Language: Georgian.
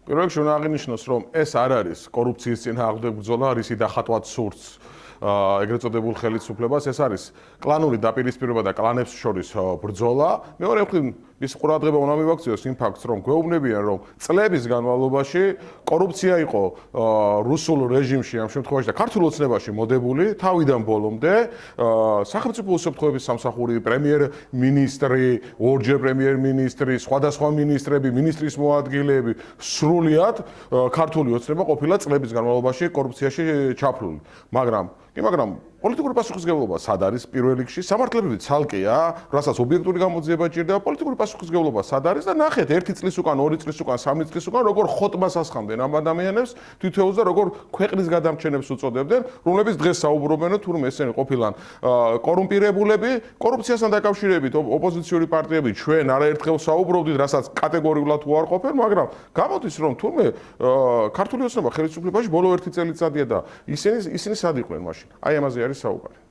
პირველ რიგში უნდა აღინიშნოს, რომ ეს არ არის კორუფციის წინააღმდეგ ბრძოლა, რისი დახატვაც სურს ეგრეთ წოდებულ ხელისუფლებას, ეს არის კლანური დაპირისპირება და კლანებს შორის ბრძოლა. მეორე მხრივ ის ყურადღება უნდა მივაქციოს იმ ფაქტს, რომ გვეუბნებიან, რომ წლების განმავლობაში კორუფცია იყო რუსულ რეჟიმში ამ შემთხვევაში და ქართულ ოცნებაში მოდებული თავიდან ბოლომდე. სახელმწიფო უსაფრთხოების სამსახური, პრემიერ-მინისტრი, ორჯერ პრემიერ-მინისტრი, სხვადასხვა მინისტრები, მინისტრის მოადგილეები, სრულიად ქართული ოცნება ყოფილა წლების განმავლობაში კორუფციაში ჩაფლული. მაგრამ პოლიტიკური პასუხისმგებლობა სად არის პირველ რიგში? სამართლებრივი ცალკეა, რასაც ობიექტური გამოძიება ჭირდება, პოლიტიკური პასუხისმგებლობა სად არის და ნახეთ 1 წლის უკან, 2 წლის უკან, 3 წლის უკან როგორ ხოტბას ასხამდნენ ამ ადამიანებს თვითეულს და როგორ ქვეყნის გადამრჩენებს უწოდებდნენ, რომლებიც დღეს საუბრობენ, თურმე ესენი ყოფილან კორუმპირებულები, კორუფციასთან დაკავშირებით ოპოზიციური პარტიები ჩვენ არაერთხელ საუბრობდით, რასაც კატეგორიულად უარყოფენ, მაგრამ გამოდის რომ თურმე ქართული ოცნება ხელისუფლებაში ბოლო 1 წელიწადია და ისინი სად იყვნენ მაშინ? აი ამაზე არის საუბარი.